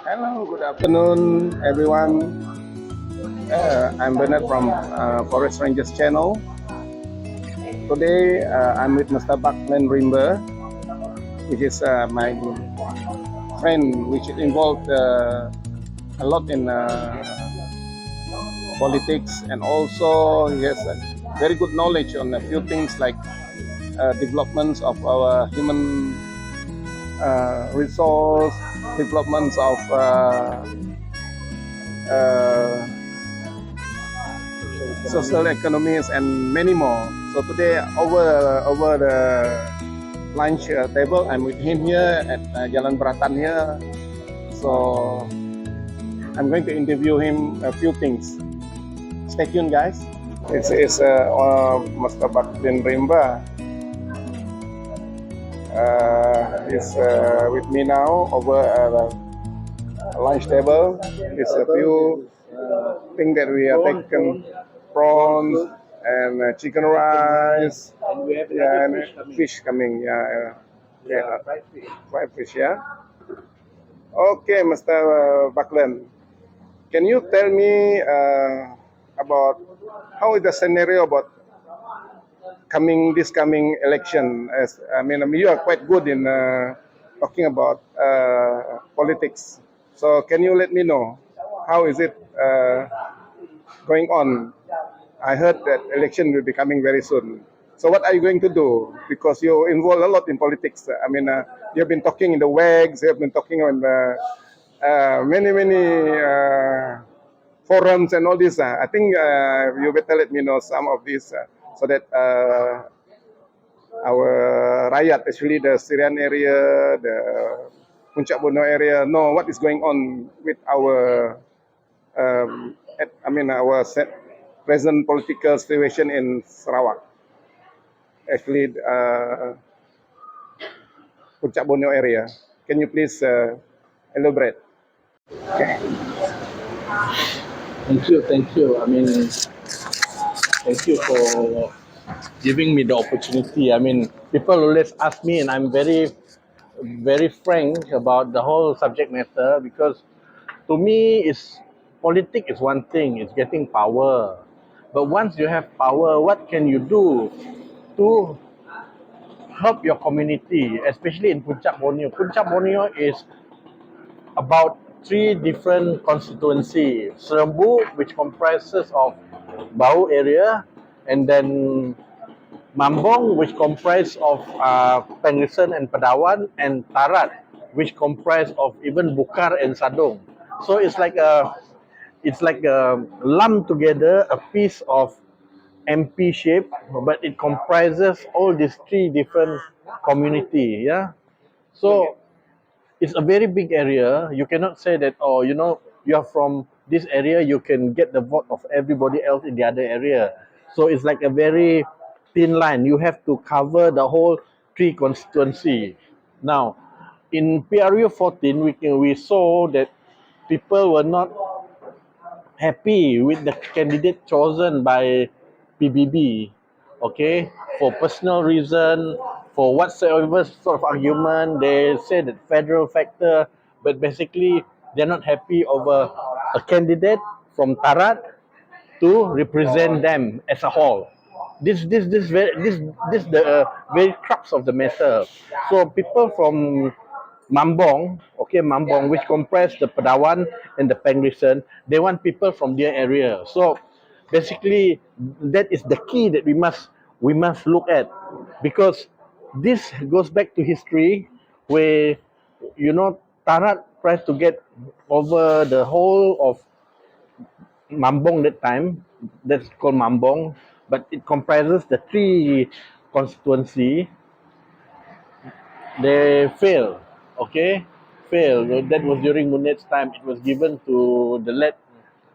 Hello, good afternoon, everyone. I'm Bernard from Forest Rangers channel. Today, I'm with Mr. Buck Rimba, which is my friend, which is involved a lot in politics, and also he has a very good knowledge on a few things like developments of our human resource, developments of uh, social economies, and many more. So today, over the lunch table, I'm with him here at Jalan Beratan here. So I'm going to interview him a few things. Stay tuned, guys. This is Mr. Buck Rimba. Is with me now over lunch table. There's a few things that we are taken: prawns and chicken rice, yeah, and fish coming. Yeah, fried fish. Yeah. Okay, Mr. Buckland, can you tell me about how is the scenario about coming election? As I mean, you are quite good in talking about politics. So can you let me know how is it going on? I heard that election will be coming very soon. So what are you going to do? Because you involve a lot in politics. You've been talking in the WAGs, you've been talking on the many forums and all this. I think you better let me know some of this so that our rakyat, especially the Syrian area, the Puncak Borneo area, know what is going on with our our present political situation in Sarawak, actually Puncak Borneo area. Can you please elaborate? Okay. Thank you, thank you. Thank you for giving me the opportunity. People always ask me, and I'm very frank about the whole subject matter because to me, it's politics is one thing. It's getting power, but once you have power, what can you do to help your community, especially in Puncak Borneo? Puncak Borneo is about three different constituencies. Serembu, which comprises of Bau area, and then Mambong, which comprises of Pengisan and Pedawan, and Tarat, which comprises of even Bukar and Sadong. So it's like a lump together, a piece of MP shape, but it comprises all these three different community. Yeah. So it's a very big area. You cannot say that, oh, you are from this area, you can get the vote of everybody else in the other area. So it's like a very thin line. You have to cover the whole three constituency. Now, in PRU 14, we saw that people were not happy with the candidate chosen by PBB, okay, for personal reason, for whatsoever sort of argument. They say that federal factor, but basically they're not happy over a candidate from Tarat to represent them as a whole. This the very crux of the matter. So people from Mambong, okay, Mambong, which comprise the Pedawan and the Pengrisen, they want people from their area. So basically, that is the key that we must look at, because this goes back to history, where Tarat tries to get over the whole of Mambong that time. That's called Mambong, but it comprises the three constituency. They fail, okay, fail. That was during Munet's time. It was given to the late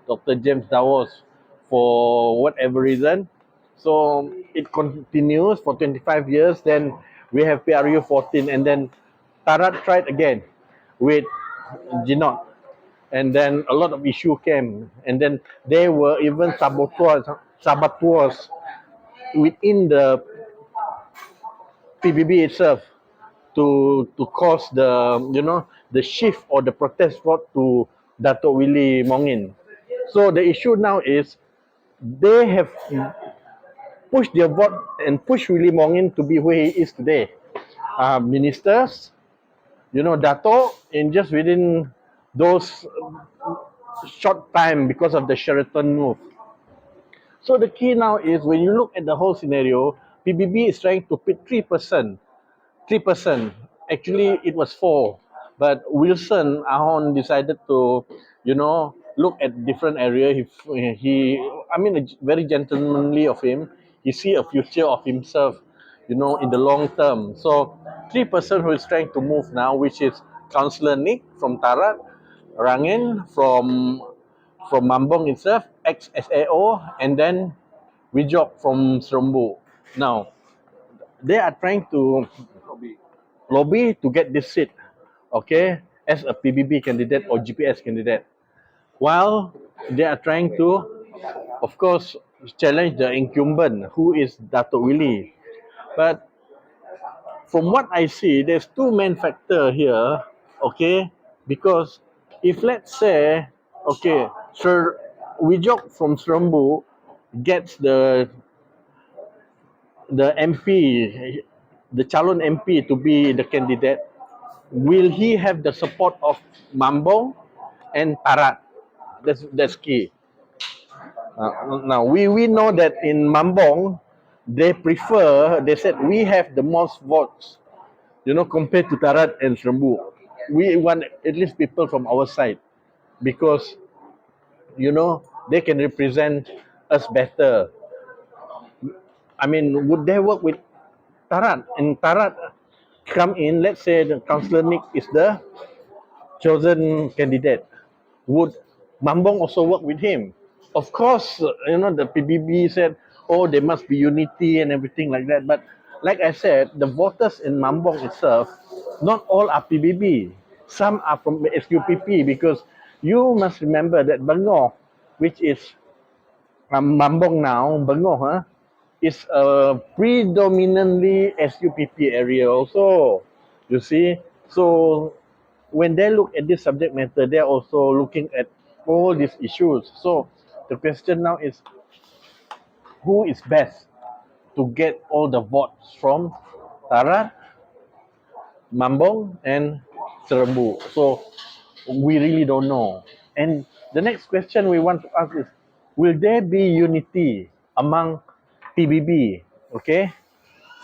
Dr. James Dawes for whatever reason. So it continues for 25 years. Then we have PRU 14, and then Tarat tried again with Jinot, and then a lot of issue came, and then there were even saboteurs within the PBB itself to cause the the shift or the protest vote to Dato' Willie Mongin. So the issue now is they have pushed their vote and pushed Willie Mongin to be where he is today. Ministers, Dato' in just within those short time because of the Sheraton move. So the key now is when you look at the whole scenario, PBB is trying to put 3%. 3%. Actually, it was 4. But Wilson Ahon decided to, look at different area. I mean, very gentlemanly of him. He see a future of himself, in the long term. So 3% who is trying to move now, which is Councillor Nick from Tarat, Rangin from Mambong itself, ex-SAO, and then Wijok from Serembu. Now, they are trying to lobby to get this seat, okay, as a PBB candidate or GPS candidate. While they are trying to, of course, challenge the incumbent, who is Dato' Willie. But from what I see, there's two main factors here, okay, because if let's say, okay, Sir Wijok from Serembu gets the MP, the Chalon MP to be the candidate, will he have the support of Mambong and Tarat? That's key. Now we know that in Mambong, they said we have the most votes, compared to Tarat and Serembu. We want at least people from our side because, they can represent us better. I mean, would they work with Tarat? And Tarat come in, let's say the Councillor Nick is the chosen candidate. Would Mambong also work with him? Of course, the PBB said, oh, there must be unity and everything like that. But like I said, the voters in Mambong itself, not all are PBB. Some are from SUPP because you must remember that Bangor, which is Mambong now, Bangor, is a predominantly SUPP area also. You see, so when they look at this subject matter, they're also looking at all these issues. So the question now is, who is best to get all the votes from Tarat, Mambong, and Serembu? So we really don't know. And the next question we want to ask is, will there be unity among PBB? Okay,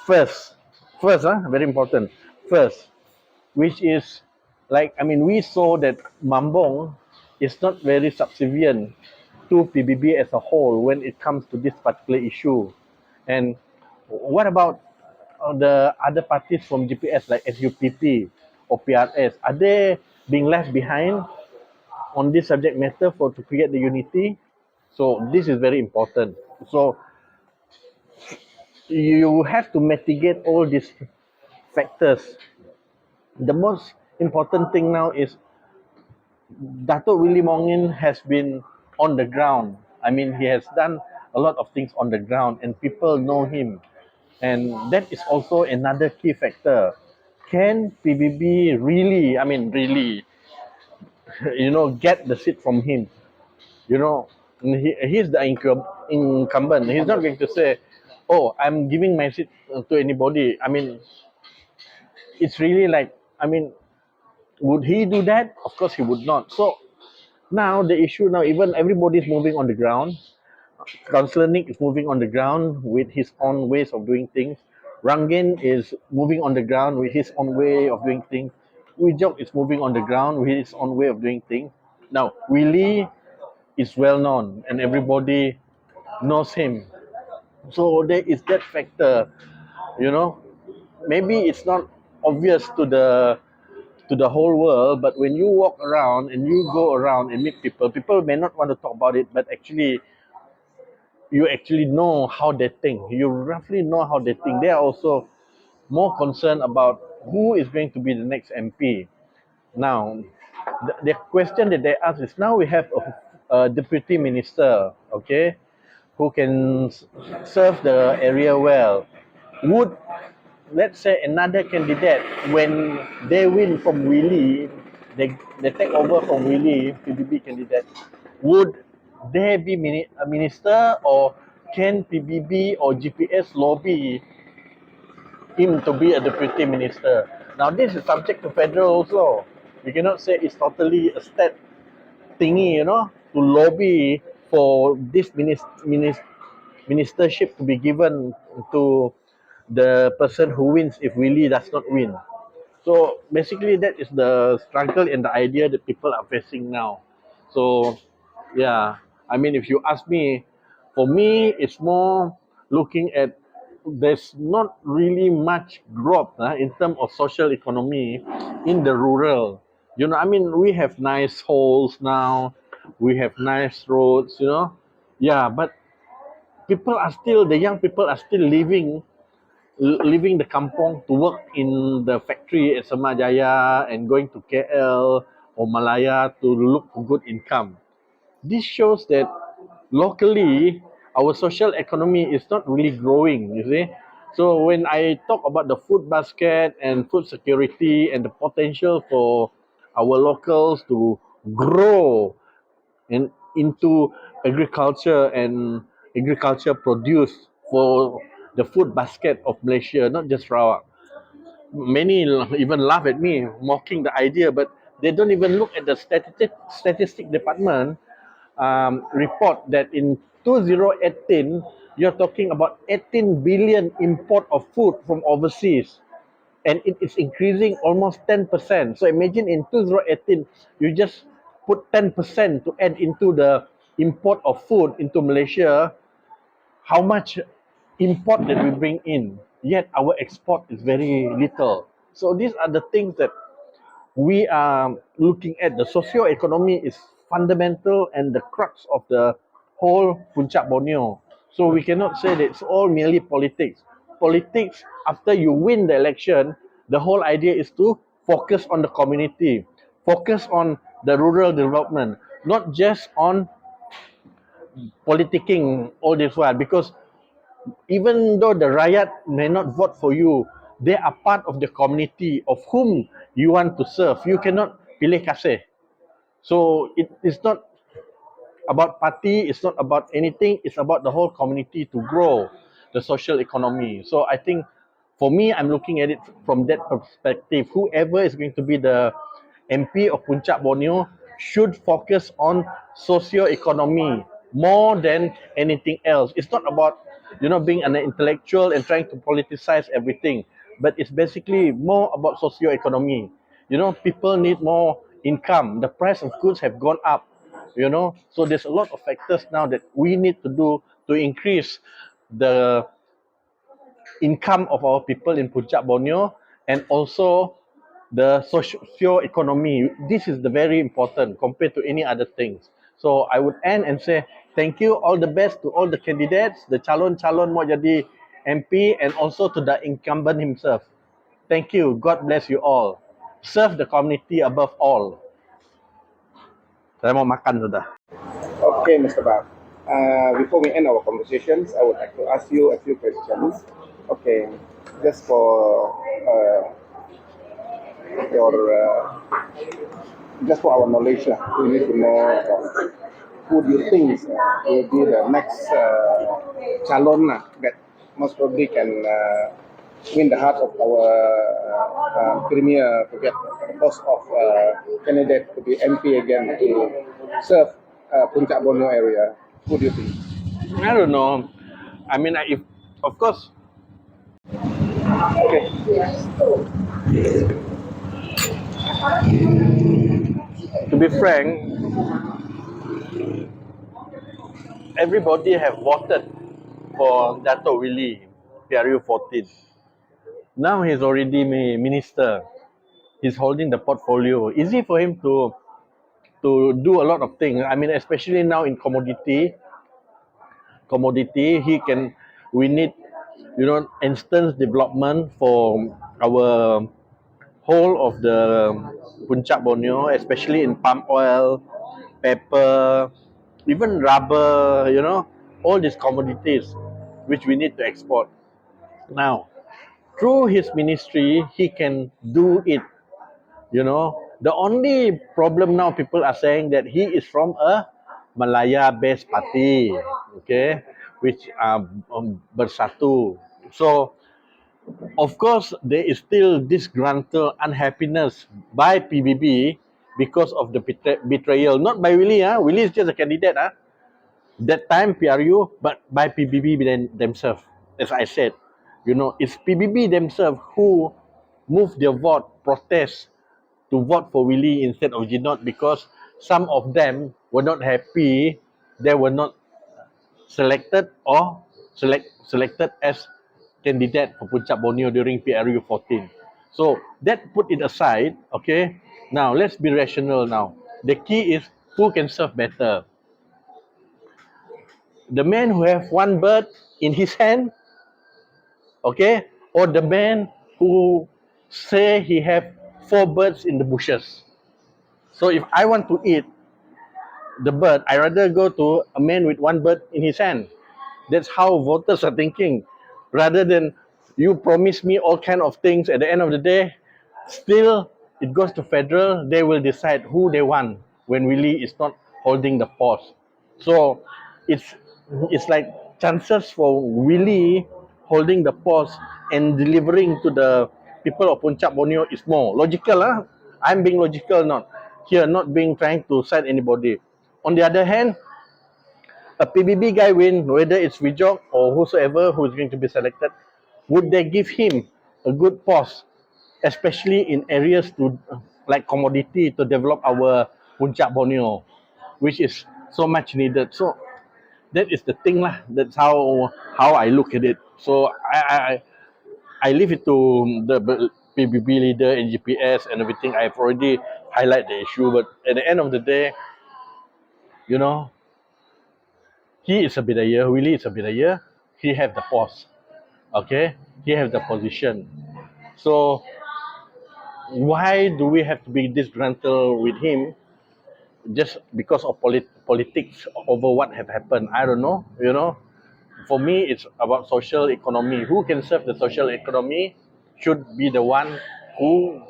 first, very important. First, which is like, I mean, we saw that Mambong is not very subservient to PBB as a whole when it comes to this particular issue. And what about the other parties from GPS like SUPP or PRS? Are they being left behind on this subject matter for to create the unity? So this is very important. So you have to mitigate all these factors. The most important thing now is Dato' Willie Mongin has been on the ground. I mean, he has done a lot of things on the ground, and people know him. And that is also another key factor. Can PBB really, I mean, really, get the seat from him? He's the incumbent. He's not going to say, "Oh, I'm giving my seat to anybody." I mean, it's really like, I mean, would he do that? Of course, he would not. So now the issue now, even everybody is moving on the ground. Councillor Nick is moving on the ground with his own ways of doing things. Rangin is moving on the ground with his own way of doing things. Wijok is moving on the ground with his own way of doing things. Now, Willie is well known and everybody knows him. So there is that factor, you know. Maybe it's not obvious to the whole world, but when you walk around and you go around and meet people, people may not want to talk about it, but actually you actually know how they think. You roughly know how they think. They are also more concerned about who is going to be the next MP. Now, the question that they ask is, now we have a deputy minister, okay, who can serve the area well. Would, let's say, another candidate, when they win from Willie, they take over from Willie, PBB candidate, would there be a minister, or can PBB or GPS lobby him to be a deputy minister? Now this is subject to federal also. We cannot say it's totally a state thingy, to lobby for this ministership to be given to the person who wins if Willie does not win. So basically, that is the struggle and the idea that people are facing now. So, yeah, I mean, if you ask me, for me, it's more looking at there's not really much growth in terms of social economy in the rural. I mean, we have nice halls now, we have nice roads. Yeah, but the young people are still leaving the kampong to work in the factory at Semajaya and going to KL or Malaya to look for good income. This shows that locally our social economy is not really growing, you see. So when I talk about the food basket and food security and the potential for our locals to grow and into agriculture and agriculture produce for the food basket of Malaysia, not just Sarawak. Many even laugh at me, mocking the idea, but they don't even look at the statistic department report that in 2018, you're talking about 18 billion import of food from overseas, and it is increasing almost 10%. So imagine in 2018, you just put 10% to add into the import of food into Malaysia, how much import that we bring in, yet our export is very little. So these are the things that we are looking at. The socio-economy is fundamental and the crux of the whole Puncak Borneo. So we cannot say that it's all merely politics. Politics, after you win the election, the whole idea is to focus on the community, focus on the rural development, not just on politicking all this while. Because even though the rakyat may not vote for you, they are part of the community of whom you want to serve. You cannot pilih kasih. So it is not about party, it's not about anything, it's about the whole community to grow the social economy. So I think for me, I'm looking at it from that perspective. Whoever is going to be the MP of Puncak Borneo should focus on socio-economy more than anything else. It's not about being an intellectual and trying to politicize everything, but it's basically more about socio-economy. People need more income. The price of goods have gone up. So there's a lot of factors now that we need to do to increase the income of our people in Puncak Borneo, and also the socio-economy. This is the very important compared to any other things. So I would end and say thank you, all the best to all the candidates, the calon-calon mau jadi MP, and also to the incumbent himself. Thank you. God bless you all. Serve the community above all. Saya mau makan sudah. Okay, Mr. Buck. Before we end our conversations, I would like to ask you a few questions. Okay, just for your just for our knowledge, we need to know who do you think will be the next calon that most probably can win the heart of our premier to get the post of candidate to be MP again to serve Puncak Borneo area. Who do you think? I don't know. I mean, if of course, Okay. to be frank, everybody have voted for Dato Willie, PRU 14. Now he's already minister. He's holding the portfolio. Easy for him to do a lot of things. I mean, especially now in commodity, he can. We need, instance development for our whole of the Puncak Borneo, especially in palm oil, pepper, even rubber, all these commodities which we need to export. Now, through his ministry, he can do it, The only problem now, people are saying that he is from a Malaya-based party, okay, which are Bersatu. So, of course, there is still disgruntled unhappiness by PBB because of the betrayal, not by Willie. Willie is just a candidate. That time PRU, but by PBB themselves. As I said, it's PBB themselves who moved their vote, protest to vote for Willie instead of Jinot because some of them were not happy. They were not selected or selected as candidate for Puncak Borneo during PRU 14. So that put it aside, okay? Now let's be rational now. The key is who can serve better. The man who have one bird in his hand, okay, or the man who say he have four birds in the bushes. So if I want to eat the bird, I rather go to a man with one bird in his hand. That's how voters are thinking, rather than you promise me all kind of things. At the end of the day, still it goes to federal. They will decide who they want when Willie is not holding the post. So it's it's like chances for Willie holding the post and delivering to the people of Puncak Borneo is more logical. I'm being logical, not here, not being trying to side anybody. On the other hand, a PBB guy win, whether it's Vijok or whosoever who is going to be selected, would they give him a good post, especially in areas to like commodity to develop our Puncak Borneo, which is so much needed. So that is the thing lah. That's how I look at it. So I leave it to the PBB leader and GPS and everything. I've already highlighted the issue, but at the end of the day, you know, he is a bidaya, Willie is a bidaya, he have the post, okay? He have the position. So why do we have to be disgruntled with him just because of politics over what have happened? I don't know. For me, it's about social economy. Who can serve the social economy should be the one who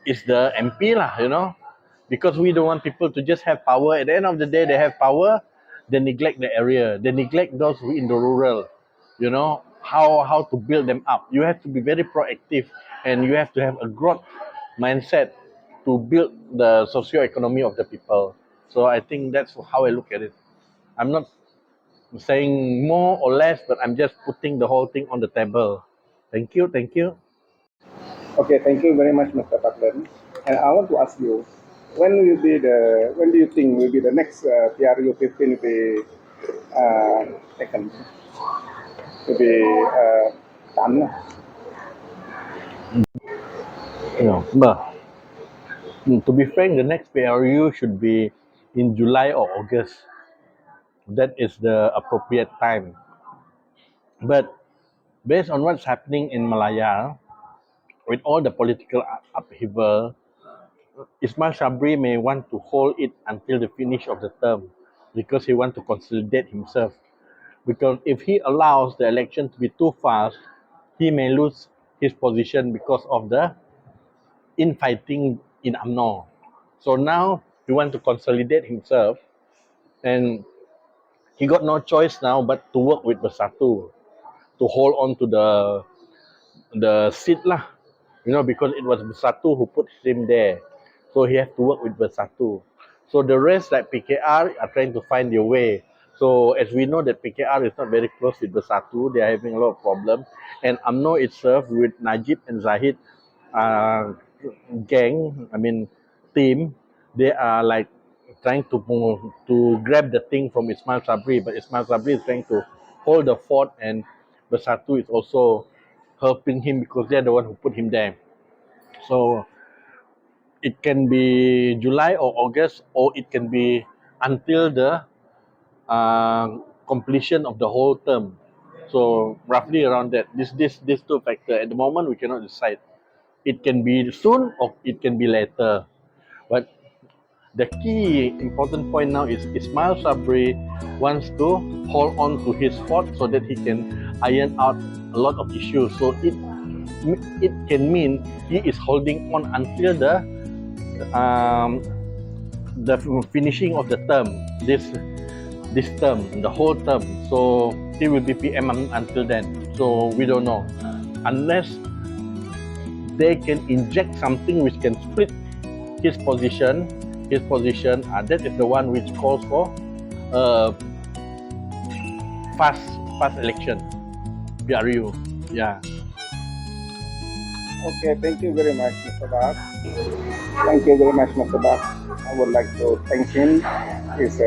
is the MP lah. Because we don't want people to just have power. At the end of the day, they have power, they neglect the area, they neglect those who in the rural. How to build them up. You have to be very proactive, and you have to have a growth mindset to build the socio-economy of the people. So I think that's how I look at it. I'm not saying more or less, but I'm just putting the whole thing on the table. Thank you, thank you. Okay, thank you very much, Mr. Butler. And I want to ask you, when do you think will be the next PRU 15 will be taken, to be done? But to be frank, the next PRU should be in July or August. That is the appropriate time. But based on what's happening in Malaya, with all the political upheaval, Ismail Sabri may want to hold it until the finish of the term because he wants to consolidate himself. Because if he allows the election to be too fast, he may lose his position because of the infighting in UMNO. So now he wants to consolidate himself, and he got no choice now but to work with Bersatu to hold on to the seat lah. Because it was Bersatu who put him there. So he has to work with Bersatu. So the rest, like PKR, are trying to find their way. So as we know that PKR is not very close with Bersatu, they are having a lot of problems. And UMNO itself with Najib and Zahid uh, team, they are like trying to grab the thing from Ismail Sabri, but Ismail Sabri is trying to hold the fort, and Bersatu is also helping him because they're the one who put him there. So it can be July or August, or it can be until the completion of the whole term. So roughly around that. These two factors. At the moment, we cannot decide. It can be soon or it can be later. But the key important point now is Ismail Sabri wants to hold on to his fort so that he can iron out a lot of issues. So it can mean he is holding on until um, the finishing of the term, this term, the whole term. So he will be PM until then. So we don't know, unless they can inject something which can split his position. That is the one which calls for fast election, PRU. Yeah. Okay, thank you very much, Mr. Buck. Thank you very much, Mr. Buck. I would like to thank him. It's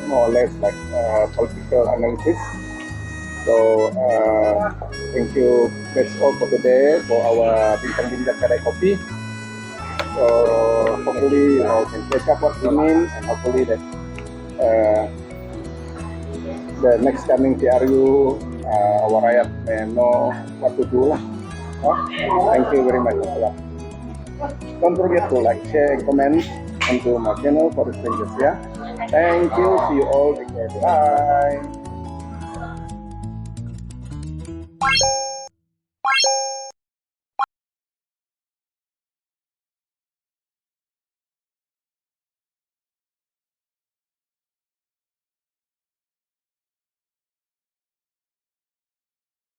more or less like political analysis. So thank you. That's all for today for our bincang-bincang Kedai Kopi. So hopefully we can catch up what we mean, and hopefully that the next coming PRU, our rakyat may know what to do lah. Thank you very much, Mr. Buck. Don't forget to like, share, and comment onto my channel for the strangers. Yeah. Thank you. See you all again. Bye.